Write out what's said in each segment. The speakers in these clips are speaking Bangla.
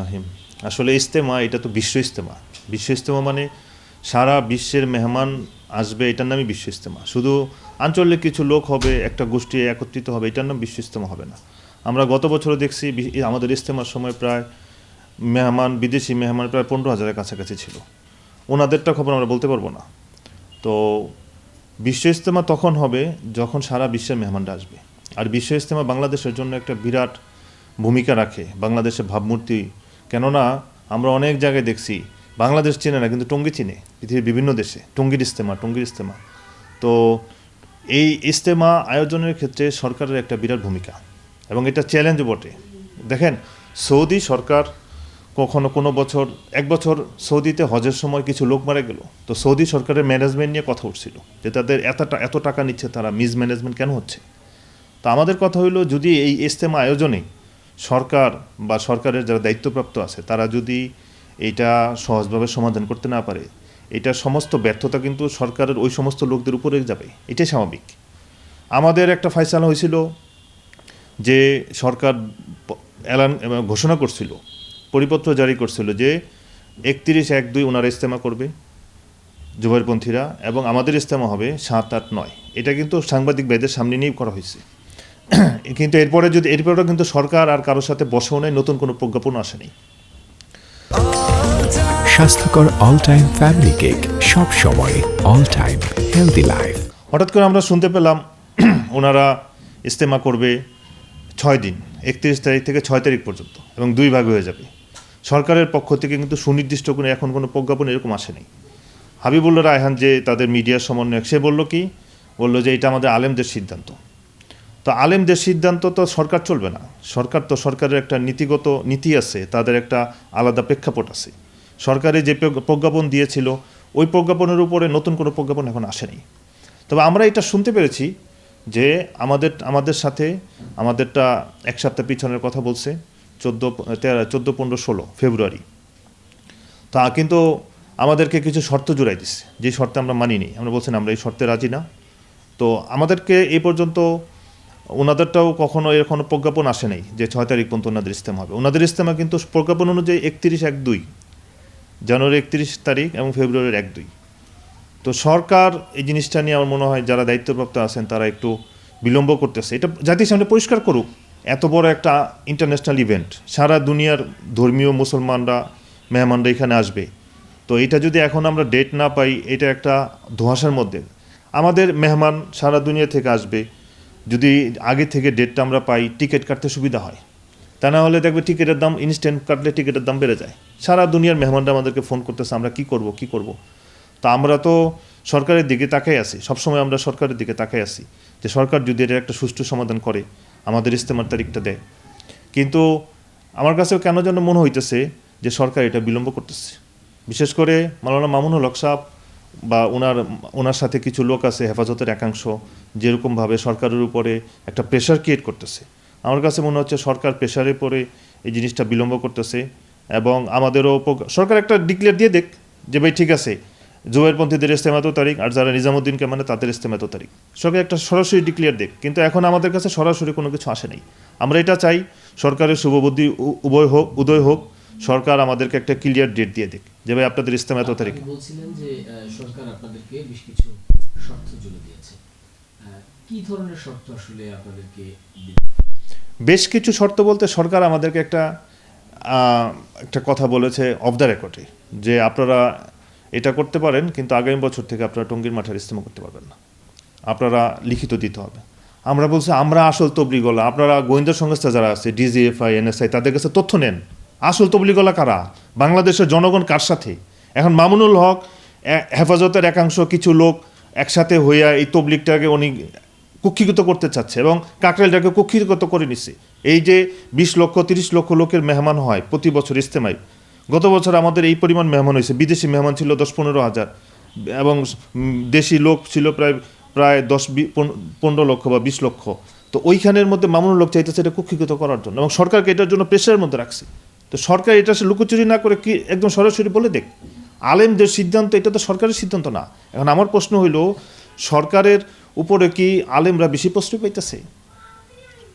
রহিম। আসলে ইজতেমা এটা তো বিশ্ব ইজতেমা। বিশ্ব ইজতেমা মানে সারা বিশ্বের মেহমান আসবে, এটার নামই বিশ্ব ইজতেমা। শুধু আঞ্চলিক কিছু লোক হবে, একটা গোষ্ঠী একত্রিত হবে, এটার নাম বিশ্ব ইজতেমা হবে না। আমরা গত বছরও দেখছি আমাদের ইজতেমার সময় প্রায় বিদেশি মেহমান প্রায় 15,000-এর কাছাকাছি ছিল। ওনাদেরটা খবর আমরা বলতে পারবো না। তো বিশ্ব ইজতেমা তখন হবে যখন সারা বিশ্বের মেহমানরা আসবে। আর বিশ্ব ইজতেমা বাংলাদেশের জন্য একটা বিরাট ভূমিকা রাখে, বাংলাদেশের ভাবমূর্তি। কেননা আমরা অনেক জায়গায় দেখছি বাংলাদেশ চেনে না, কিন্তু টঙ্গী চিনে পৃথিবীর বিভিন্ন দেশে। টঙ্গীর ইজতেমা। তো এই ইজতেমা আয়োজনের ক্ষেত্রে সরকারের একটা বিরাট ভূমিকা, এবং এটা চ্যালেঞ্জ বটে। দেখেন, সৌদি সরকার কখনো কোনো বছর, এক বছর সৌদিতে হজের সময় কিছু লোক মারা গেল, তো সৌদি সরকারের ম্যানেজমেন্ট নিয়ে কথা উঠছিল যে তাদের এত টাকা নিচ্ছে, তারা মিসম্যানেজমেন্ট কেন হচ্ছে। তো আমাদের কথা হইলো, যদি এই ইজতেমা আয়োজনে সরকার বা সরকারের যারা দায়িত্বপ্রাপ্ত আছে তারা যদি এইটা সহজভাবে সমাধান করতে না পারে, এটা সমস্ত ব্যর্থতা কিন্তু সরকারের ওই সমস্ত লোকদের উপরে যাবে, এটাই স্বাভাবিক। আমাদের একটা ফয়সালা হয়েছিল যে সরকার ঘোষণা করছিল, পরিপত্র জারি করছিল যে 31/1/2 ওনারা ইজতেমা করবে জুবাইরপন্থীরা, এবং আমাদের ইজতেমা হবে 7, 8, 9। এটা কিন্তু সাংবাদিক ভাইদের সামনে নিয়েই করা হয়েছে। কিন্তু এরপরেও কিন্তু সরকার আর কারোর সাথে বসেও নাই, নতুন কোনো প্রজ্ঞাপন আসেনি। স্বাস্থ্যকর অল টাইম ফ্যামিলি কেক, সব সময় অল টাইম হেলদি লাইফ। হঠাৎ করে আমরা শুনতে পেলাম ওনারা ইজতেমা করবে 6 দিন, 31 তারিখ থেকে 6 তারিখ পর্যন্ত, এবং 2 ভাগ হয়ে যাবে। সরকারের পক্ষ থেকে কিন্তু সুনির্দিষ্ট কোনো এখন কোনো প্রজ্ঞাপন এরকম আসেনি। হাবিবুল্লাহ রায়হান যে তাদের মিডিয়ার সমন্বয়ক, সে বলল যে এটা আমাদের আলেমদের সিদ্ধান্ত। তো আলেমদের সিদ্ধান্ত তো সরকার চলবে না। সরকারের একটা নীতি আছে, তাদের একটা আলাদা প্রেক্ষাপট আছে। সরকারে যে প্রজ্ঞাপন দিয়েছিল ওই প্রজ্ঞাপনের উপরে নতুন কোনো প্রজ্ঞাপন এখন আসেনি। তবে আমরা এটা শুনতে পেরেছি যে আমাদের সাথে আমাদেরটা এক সপ্তাহ পিছনের কথা বলছে, 14, 15, 16 ফেব্রুয়ারি। তা কিন্তু আমাদেরকে কিছু শর্ত জুড়াই দিচ্ছে, যে শর্তে আমরা মানিনি। আমরা বলছেন আমরা এই শর্তে রাজি না। তো আমাদেরকে এই পর্যন্ত ওনাদেরটাও কখনো এর কোনো প্রজ্ঞাপন আসে নাই যে 6 তারিখ পর্যন্ত ওনাদের ইজতেমা হবে। ওনাদের ইজতেমা কিন্তু প্রজ্ঞাপন অনুযায়ী 31/1/2, জানুয়ারি 31 তারিখ এবং ফেব্রুয়ারির 1-2। তো সরকার এই জিনিসটা নিয়ে আমার মনে হয় যারা দায়িত্বপ্রাপ্ত আছেন তারা একটু বিলম্ব করতেছে। এটা জাতির সামনে পরিষ্কার করুক, এত বড় একটা ইন্টারন্যাশনাল ইভেন্ট, সারা দুনিয়ার ধর্মীয় মুসলমানরা মেহমানরা এখানে আসবে। তো এটা যদি এখন আমরা ডেট না পাই, এটা একটা ধোঁয়াশার মধ্যে। আমাদের মেহমান সারা দুনিয়া থেকে আসবে, যদি আগে থেকে ডেটটা আমরা পাই, টিকিট কাটতে সুবিধা হয়। তা না হলে দেখবে টিকিটের দাম, ইনস্ট্যান্ট কাটলে টিকিটের দাম বেড়ে যায়। সারা দুনিয়ার মেহমানরা আমাদেরকে ফোন করতেছে, আমরা কী করব। তা আমরা তো সরকারের দিকে তাকাই আছি, সবসময় আমরা সরকারের দিকে তাকাই আছি যে সরকার যদি এটা একটা সুষ্ঠু সমাধান করে, আমাদের ইজতেমার তারিখটা দেয়। কিন্তু আমার কাছেও কেন যেন মনে হইতেছে যে সরকার এটা বিলম্ব করতেছে। বিশেষ করে মাওলানা মামুনুল হক সাহেব বা ওনার সাথে কিছু লোক আছে, হেফাজতের একাংশ, যেরকমভাবে সরকারের উপরে একটা প্রেশার ক্রিয়েট করতেছে। আমার কাছে মনে হচ্ছে সরকার প্রেশারে পড়ে এই জিনিসটা বিলম্ব করতেছে। এবং আমাদেরও সরকার একটা ডিক্লেয়ার দিয়ে দেখ যে ভাই ঠিক আছে, জুবাইরপন্থীদের ইজতেমা এত তারিখ, আর যারা নিজামুদ্দিনকে মানে তাদের ইজতেমা এত তারিখ। সরকার একটা সরাসরি ডিক্লেয়ার দেখ। কিন্তু এখন আমাদের কাছে সরাসরি কোনো কিছু আসে নাই। আমরা এটা চাই সরকারের শুভবুদ্ধি উদয় হোক, সরকার আমাদেরকে একটা ক্লিয়ার ডেট দিয়ে দেখ যে ভাই আপনাদের ইজতেমা এত তারিখ। বলছিলেন যে সরকার আপনাদেরকে বেশ কিছু শর্ত জুড়ে দিয়েছে, কি ধরনের শর্ত আসলে আপনাদেরকে? বেশ কিছু শর্ত বলতে সরকার আমাদেরকে একটা কথা বলেছে অফ দ্য রেকর্ডে, যে আপনারা এটা করতে পারেন, কিন্তু আগামী বছর থেকে আপনারা টঙ্গীর মাঠের ইজতেমা করতে পারবেন না, আপনারা লিখিত দিতে হবে। আমরা বলছি আমরা আসল তবলিগলা, আপনারা গোয়েন্দা সংস্থা যারা আছে ডিজিএফআই, এনএসআই, তাদের কাছে তথ্য নেন। আসল তবলিগলা কারা, বাংলাদেশের জনগণ কার সাথে? এখন মামুনুল হক, হেফাজতের একাংশ কিছু লোক একসাথে হইয়া এই তবলিগটাকে উনি কুক্ষিগত করতে চাচ্ছে, এবং কাকরাইলটাকে কুক্ষিগত করে নিচ্ছে। এই যে 20 লক্ষ 30 লক্ষ লোকের মেহমান হয় প্রতি বছর ইজতেমায়, গত বছর আমাদের এই পরিমাণ মেহমান হয়েছে। বিদেশি মেহমান ছিল 10-15 হাজার, এবং দেশি লোক ছিল প্রায় 10-15 লক্ষ বা 20 লক্ষ। তো ওইখানের মধ্যে মামুনুল হক চাইতেছে এটা কুক্ষিগত করার জন্য, এবং সরকারকে এটার জন্য প্রেশারের মধ্যে রাখছে। তো সরকার এটা লুকোচুরি না করে কি একদম সরাসরি বলে দেখ, আলেমদের সিদ্ধান্ত, এটা তো সরকারের সিদ্ধান্ত না। এখন আমার প্রশ্ন হইল, সরকারের উপরে কি আলেমরা বেশি প্রশ্রয় পাইতেছে?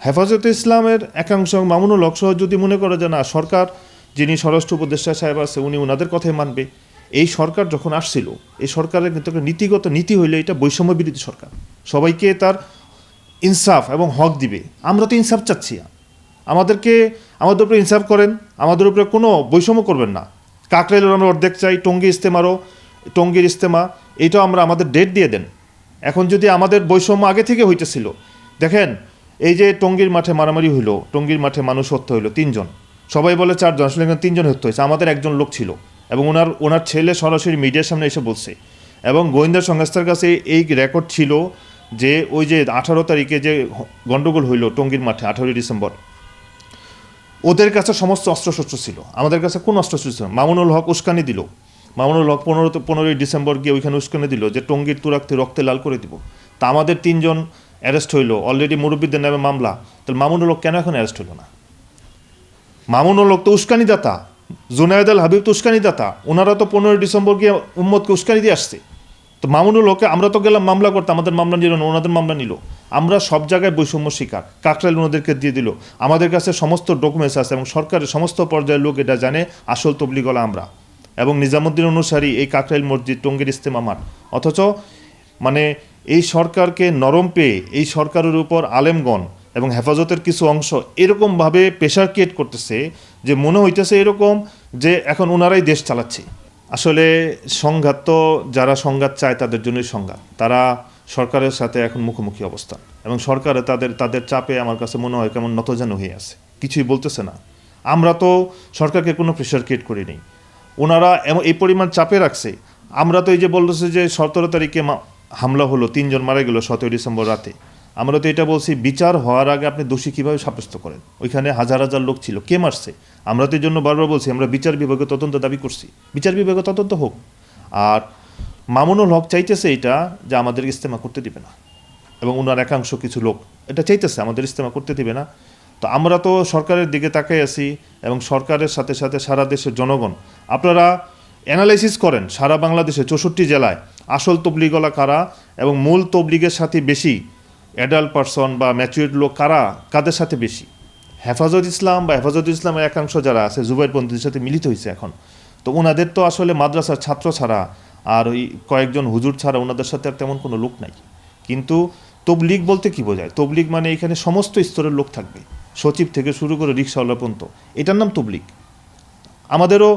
হেফাজতে ইসলামের একাংশ মামুনুল হক সহ যদি মনে করে যে না, সরকার যিনি স্বরাষ্ট্র উপদেষ্টা সাহেব আছে উনি ওনাদের কথাই মানবে। এই সরকার যখন আসছিল, এই সরকারের কিন্তু একটা নীতিগত নীতি হইলে এটা বৈষম্য বিরোধী সরকার, সবাইকে তার ইনসাফ এবং হক দিবে। আমরা তো ইনসাফ চাচ্ছি, আমাদের উপরে ইনসাফ করেন, আমাদের উপরে কোনো বৈষম্য করবেন না। কাকরাইলের আমরা অর্ধেক চাই, টঙ্গীর ইস্তেমা এইটাও আমরা আমাদের ডেট দিয়ে দেন। এখন যদি আমাদের বৈষম্য আগে থেকে হইতেছিল, দেখেন এই যে টঙ্গীর মাঠে মারামারি হইলো, টঙ্গীর মাঠে মানুষ হত্যা হইলো 3 জন, সবাই বলে 4 জন, আসলে এখানে 3 জন হত্যা হয়েছে। আমাদের একজন লোক ছিল এবং ওনার ছেলে সরাসরি মিডিয়ার সামনে এসে বলছে, এবং গোয়েন্দা সংস্থার কাছে এই রেকর্ড ছিল যে ওই যে 18 তারিখে যে গন্ডগোল হইলো টঙ্গীর মাঠে 18 ডিসেম্বর, ওদের কাছে সমস্ত অস্ত্রশস্ত্র ছিল, আমাদের কাছে কোন অস্ত্রশস্ত্র ছিল না। মামুনুল হক উস্কানি দিল, মামুনুল হক 15ই ডিসেম্বর গিয়ে ওইখানে উস্কানি দিল যে টঙ্গীর তুরাগতে রক্তে লাল করে দিব। তা আমাদের 3 জন অ্যারেস্ট হইলো, অলরেডি মুরব্বীদের নামে মামলা। তাহলে মামুনুল হক কেন এখন অ্যারেস্ট হইল না? মামুনুল হক তো উস্কানিদাতা, জুনায়েদ আল হাবিব তো উস্কানিদাতা, ওনারা তো 15ই ডিসেম্বর গিয়ে উম্মতকে উস্কানি দিয়ে আসছে। তো মামুনুল হককে আমরা তো গেলাম মামলা করতে, আমাদের মামলা নিল না, ওনাদের মামলা নিল। আমরা সব জায়গায় বৈষম্য শিকার। কাকরাইল ওনাদেরকে দিয়ে দিল। আমাদের কাছে সমস্ত ডকুমেন্টস আছে এবং সরকারের সমস্ত পর্যায়ের লোক এটা জানে আসল তবলিগলা আমরা, এবং নিজামুদ্দিন অনুসারী এই কাকরাইল মসজিদ, টঙ্গীর ইস্তেমা মাঠ। অথচ মানে এই সরকারকে নরম পেয়ে এই সরকারের উপর আলেমগণ এবং হেফাজতের কিছু অংশ এরকমভাবে প্রেশার ক্রিয়েট করতেছে যে মনে হইতেছে এরকম যে এখন ওনারাই দেশ চালাচ্ছে। আসলে সংঘাত তো যারা সংঘাত চায় তাদের জন্যই সংঘাত। তারা সরকারের সাথে এখন মুখোমুখি অবস্থান, এবং সরকারে তাদের চাপে আমার কাছে মনে হয় কেমন নতজানু হয়ে আছে, কিছুই বলতেছে না। আমরা তো সরকারকে কোনো প্রেশার ক্রিয়েট করিনি, ওনারা এই পরিমাণ চাপে রাখছে। আমরা তো এই যে বলতেছে যে 17 তারিখে হামলা হলো, 3 জন মারা গেল 17 ডিসেম্বর রাতে। আমরা তো এটা বলছি বিচার হওয়ার আগে আপনি দোষী কীভাবে সাব্যস্ত করেন? ওইখানে হাজার হাজার লোক ছিল, কে মারছে? আমরা তো এই জন্য বারবার বলছি আমরা বিচার বিভাগে তদন্ত দাবি করছি, বিচার বিভাগে তদন্ত হোক। আর মামুনুল হক চাইতেছে এটা যে আমাদের ইস্তেমা করতে দিবে না, এবং ওনার একাংশ কিছু লোক এটা চাইতেছে আমাদের ইস্তেমা করতে দিবে না। তো আমরা তো সরকারের দিকে তাকাই আছি, এবং সরকারের সাথে সাথে সারা দেশের জনগণ, আপনারা অ্যানালাইসিস করেন সারা বাংলাদেশে 64 জেলায় আসল তবলিগলা কারা, এবং মূল তবলিগের সাথে বেশি অ্যাডাল্ট পারসন বা ম্যাচুরিড লোক কাদের সাথে বেশি? হেফাজত ইসলামের একাংশ যারা আছে জুবাইরপন্থীদের সাথে মিলিত হয়েছে এখন। তো ওনাদের তো আসলে মাদ্রাসার ছাত্র ছাড়া আর ওই কয়েকজন হুজুর ছাড়া ওনাদের সাথে আর তেমন কোনো লোক নাই। কিন্তু তবলিগ বলতে কি বোঝায়? তবলিগ মানে এখানে সমস্ত স্তরের লোক থাকবে, সচিব থেকে শুরু করে রিক্সাওয়ালা পর্যন্ত, এটার নাম তবলিগ। আমাদেরও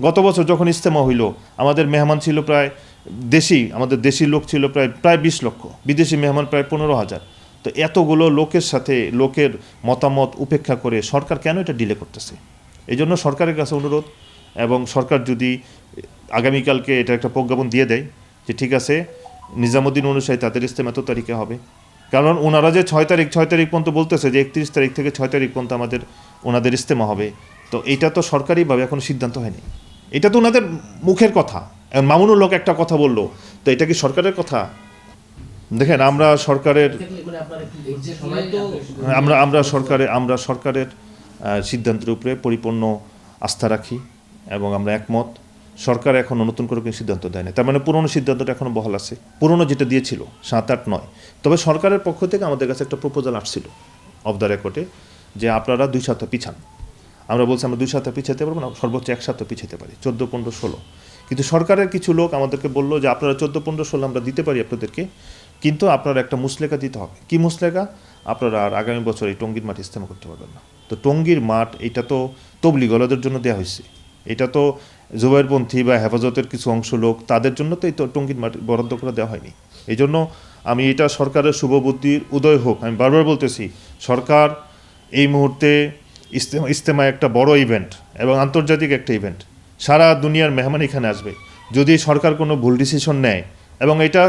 গত বছর যখন ইস্তেমা হইল, আমাদের মেহমান ছিল আমাদের দেশি লোক ছিল প্রায় 20 লক্ষ, বিদেশি মেহমান প্রায় 15,000। তো এতগুলো লোকের সাথে লোকের মতামত উপেক্ষা করে সরকার কেন এটা ডিলে করতেছে? এই জন্য সরকারের কাছে অনুরোধ, এবং সরকার যদি আগামীকালকে এটা একটা প্রজ্ঞাপন দিয়ে দেয় যে ঠিক আছে নিজামুদ্দিন অনুসারী তাদের ইস্তেমা এত তারিখে হবে, কারণ ওনারা যে 6 তারিখ পর্যন্ত বলতেছে যে 31 তারিখ থেকে 6 তারিখ পর্যন্ত ওনাদের ইস্তেমা হবে, তো এটা তো সরকারিভাবে এখনো সিদ্ধান্ত হয়নি। এটা তো ওনাদের মুখের কথা। মামুনুল হক একটা কথা বললো, তো এটা কি সরকারের কথা? দেখেন আমরা সরকারের সিদ্ধান্তের উপরে পরিপূর্ণ আস্থা রাখি, এবং আমরা একমত। সরকার এখনও নতুন করে কোনো সিদ্ধান্ত দেয় না, তার মানে পুরনো সিদ্ধান্তটা এখনও বহাল আছে, পুরনো যেটা দিয়েছিল 7, 8, 9। তবে সরকারের পক্ষ থেকে আমাদের কাছে একটা প্রপোজাল আসছিল অফ দ্য রেকর্ডে যে আপনারা 2 সপ্তাহ পিছান। আমরা বলছি আমরা 2 সপ্তাহ পিছাতে পারবো না, সর্বোচ্চ 1 সপ্তাহ পিছাতে পারি, 14, 15, 16। কিন্তু সরকারের কিছু লোক আমাদেরকে বললো যে আপনারা 14, 15, 16 আমরা দিতে পারি আপনাদেরকে, কিন্তু আপনারা একটা মুসলেখা দিতে হবে। কি মুসলেখা? আপনারা আর আগামী বছর এই টঙ্গীর মাঠ ইস্তেমা করতে পারবেন না। তো টঙ্গীর মাঠ এটা তো তবলিগলাদের জন্য দেওয়া হয়েছে, এটা তো জুবাইরপন্থী বা হেফাজতের কিছু অংশ লোক তাদের জন্য তো এই টঙ্গীর মাঠ বরাদ্দ করে দেওয়া হয়নি। এই জন্য আমি এটা সরকারের শুভবুদ্ধির উদয় হোক, আমি বারবার বলতেছি সরকার এই মুহূর্তে ইস্তেমা একটা বড় ইভেন্ট এবং আন্তর্জাতিক একটা ইভেন্ট, সারা দুনিয়ার মেহমান এখানে আসবে। যদি সরকার কোনো ভুল ডিসিশন নেয়, এবং এটা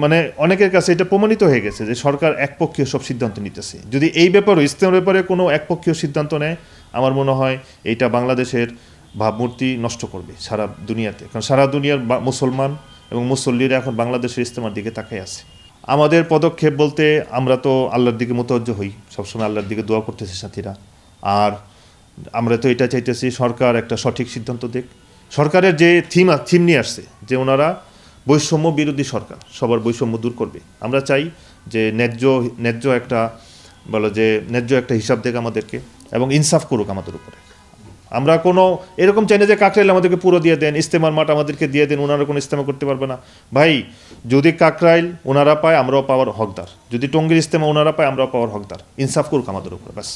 মানে অনেকের কাছে এটা প্রমাণিত হয়ে গেছে যে সরকার একপক্ষীয় সব সিদ্ধান্ত নিতেছে, যদি এই ব্যাপারে ইস্তেমার ব্যাপারে কোনো একপক্ষীয় সিদ্ধান্ত নেয়, আমার মনে হয় এইটা বাংলাদেশের ভাবমূর্তি নষ্ট করবে সারা দুনিয়াতে। কারণ সারা দুনিয়ার মুসলমান এবং মুসল্লিরা এখন বাংলাদেশের ইস্তেমার দিকে তাকিয়ে আছে। আমাদের পদক্ষেপ বলতে আমরা তো আল্লাহর দিকে মোতাওজ্জ হই, সবসময় আল্লাহর দিকে দোয়া করতেছি সাথীরা। আর আমরা তো এটা চাইতেছি সরকার একটা সঠিক সিদ্ধান্ত দেখ। সরকারের যে থিম নিয়ে আসছে যে ওনারা বৈষম্য বিরোধী সরকার, সবার বৈষম্য দূর করবে। আমরা চাই যে ন্যায্য একটা হিসাব দেখ আমাদেরকে, এবং ইনসাফ করুক আমাদের উপরে। আমরা কোনো এরকম চাই না যে কাকরাইল আমাদেরকে পুরো দিয়ে দেন, ইস্তেমার মাঠ আমাদেরকে দিয়ে দেন, ওনারা কোনো ইস্তেমা করতে পারবে না। ভাই যদি কাকরাইল ওনারা পায় আমরাও পাওয়ার হকদার, যদি টঙ্গীর ইস্তেমা ওনারা পায় আমরাও পাওয়ার হকদার। ইনসাফ করুক আমাদের উপরে, ব্যাস।